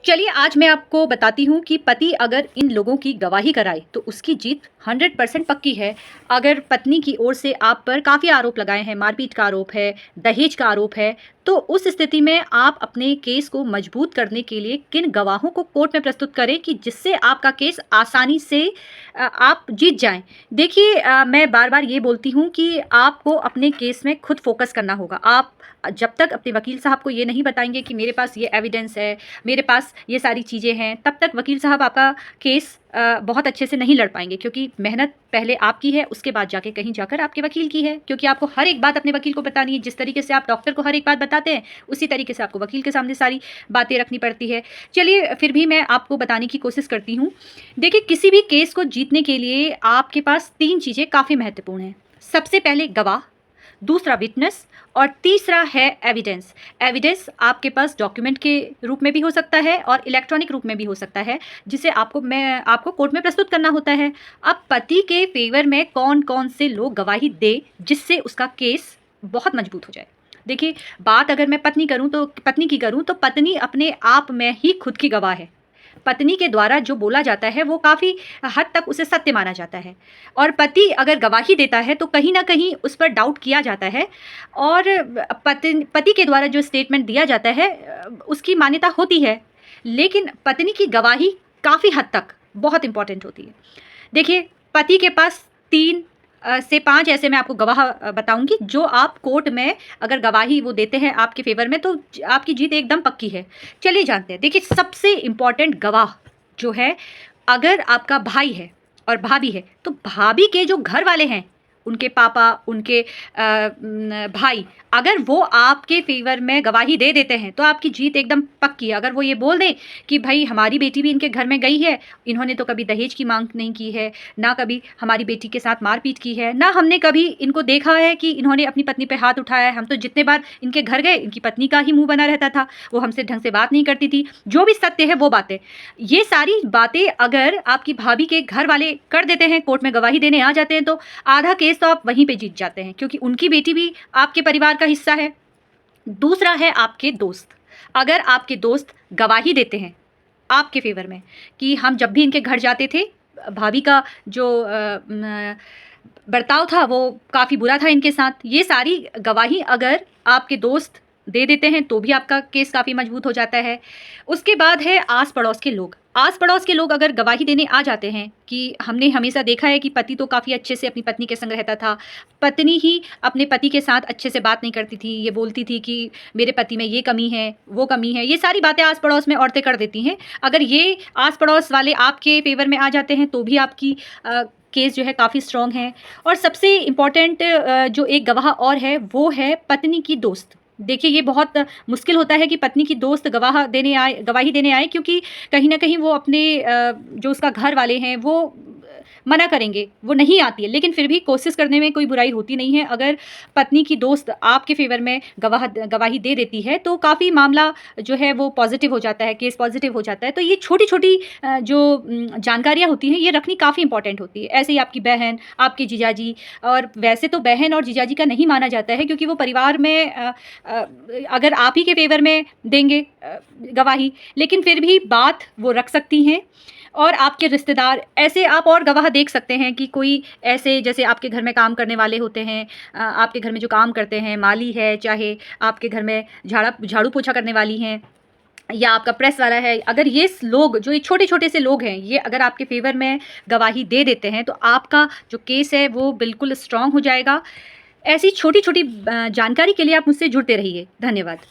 चलिए आज मैं आपको बताती हूँ कि पति अगर इन लोगों की गवाही कराए तो उसकी जीत 100% पक्की है। अगर पत्नी की ओर से आप पर काफ़ी आरोप लगाए हैं, मारपीट का आरोप है, दहेज का आरोप है, तो उस स्थिति में आप अपने केस को मजबूत करने के लिए किन गवाहों को कोर्ट में प्रस्तुत करें कि जिससे आपका केस आसानी से आप जीत जाएं। देखिए मैं बार बार ये बोलती हूँ कि आपको अपने केस में खुद फोकस करना होगा। आप जब तक अपने वकील साहब को ये नहीं बताएंगे कि मेरे पास ये एविडेंस है, मेरे पास ये सारी चीज़ें हैं, तब तक वकील साहब आपका केस बहुत अच्छे से नहीं लड़ पाएंगे, क्योंकि मेहनत पहले आपकी है, उसके बाद जाके कहीं जाकर आपके वकील की है, क्योंकि आपको हर एक बात अपने वकील को बतानी है। जिस तरीके से आप डॉक्टर को हर एक बात बताते हैं, उसी तरीके से आपको वकील के सामने सारी बातें रखनी पड़ती है। चलिए फिर भी मैं आपको बताने की कोशिश करती हूँ। देखिए, किसी भी केस को जीतने के लिए आपके पास 3 चीज़ें काफ़ी महत्वपूर्ण हैं। सबसे पहले गवाह, दूसरा विटनेस और तीसरा है एविडेंस। एविडेंस आपके पास डॉक्यूमेंट के रूप में भी हो सकता है और इलेक्ट्रॉनिक रूप में भी हो सकता है, जिसे आपको कोर्ट में प्रस्तुत करना होता है। अब पति के फेवर में कौन कौन से लोग गवाही दे जिससे उसका केस बहुत मजबूत हो जाए। देखिए, बात अगर मैं पत्नी की करूँ तो पत्नी अपने आप में ही खुद की गवाह है। पत्नी के द्वारा जो बोला जाता है वो काफ़ी हद तक उसे सत्य माना जाता है, और पति अगर गवाही देता है तो कहीं ना कहीं उस पर डाउट किया जाता है। और पति के द्वारा जो स्टेटमेंट दिया जाता है उसकी मान्यता होती है, लेकिन पत्नी की गवाही काफ़ी हद तक बहुत इंपॉर्टेंट होती है। देखिए, पति के पास 3 से 5 ऐसे मैं आपको गवाह बताऊंगी जो आप कोर्ट में अगर गवाही वो देते हैं आपके फेवर में, तो आपकी जीत एकदम पक्की है। चलिए जानते हैं। देखिए, सबसे इम्पॉर्टेंट गवाह जो है, अगर आपका भाई है और भाभी है, तो भाभी के जो घर वाले हैं, उनके पापा, उनके भाई, अगर वो आपके फेवर में गवाही दे देते हैं तो आपकी जीत एकदम पक्की है। अगर वो ये बोल दें कि भाई हमारी बेटी भी इनके घर में गई है, इन्होंने तो कभी दहेज की मांग नहीं की है, ना कभी हमारी बेटी के साथ मारपीट की है, ना हमने कभी इनको देखा है कि इन्होंने अपनी पत्नी पे हाथ उठाया है। हम तो जितने बार इनके घर गए, इनकी पत्नी का ही मुंह बना रहता था, वो हमसे ढंग से बात नहीं करती थी। जो भी सत्य है वो बातें, ये सारी बातें अगर आपकी भाभी के घर वाले कर देते हैं, कोर्ट में गवाही देने आ जाते हैं, तो आधा केस तो आप वहीं पे जीत जाते हैं, क्योंकि उनकी बेटी भी आपके परिवार का हिस्सा है। दूसरा है आपके दोस्त। अगर आपके दोस्त गवाही देते हैं आपके फेवर में कि हम जब भी इनके घर जाते थे, भाभी का जो बर्ताव था वो काफ़ी बुरा था इनके साथ, ये सारी गवाही अगर आपके दोस्त दे देते हैं तो भी आपका केस काफ़ी मजबूत हो जाता है। उसके बाद है आस पड़ोस के लोग। आस पड़ोस के लोग अगर गवाही देने आ जाते हैं कि हमने हमेशा देखा है कि पति तो काफ़ी अच्छे से अपनी पत्नी के संग रहता था, पत्नी ही अपने पति के साथ अच्छे से बात नहीं करती थी, ये बोलती थी कि मेरे पति में ये कमी है, वो कमी है, ये सारी बातें आस पड़ोस में औरतें कर देती हैं। अगर ये आस पड़ोस वाले आपके फेवर में आ जाते हैं तो भी आपकी केस जो है काफ़ी स्ट्रॉन्ग है। और सबसे इम्पॉर्टेंट जो एक गवाह और है वो है पत्नी की दोस्त। देखिए, ये बहुत मुश्किल होता है कि पत्नी की दोस्त गवाही देने आए, क्योंकि कहीं ना कहीं वो अपने जो उसका घर वाले हैं वो मना करेंगे, वो नहीं आती है, लेकिन फिर भी कोशिश करने में कोई बुराई होती नहीं है। अगर पत्नी की दोस्त आपके फेवर में गवाही दे देती है तो काफ़ी मामला जो है वो पॉजिटिव हो जाता है, केस पॉजिटिव हो जाता है। तो ये छोटी छोटी जो जानकारियाँ होती हैं, ये रखनी काफ़ी इंपॉर्टेंट होती है। ऐसे ही आपकी बहन, आपके जीजाजी, और वैसे तो बहन और जीजाजी का नहीं माना जाता है, क्योंकि वो परिवार में अगर आप ही के फेवर में देंगे गवाही, लेकिन फिर भी बात वो रख सकती हैं। और आपके रिश्तेदार, ऐसे आप और गवाह देख सकते हैं कि कोई ऐसे जैसे आपके घर में काम करने वाले होते हैं, आपके घर में जो काम करते हैं, माली है, चाहे आपके घर में झाड़ू पोछा करने वाली हैं, या आपका प्रेस वाला है, अगर ये लोग, जो ये छोटे छोटे से लोग हैं, ये अगर आपके फेवर में गवाही दे देते हैं तो आपका जो केस है वो बिल्कुल स्ट्रांग हो जाएगा। ऐसी छोटी छोटी जानकारी के लिए आप मुझसे जुड़ते रहिए। धन्यवाद।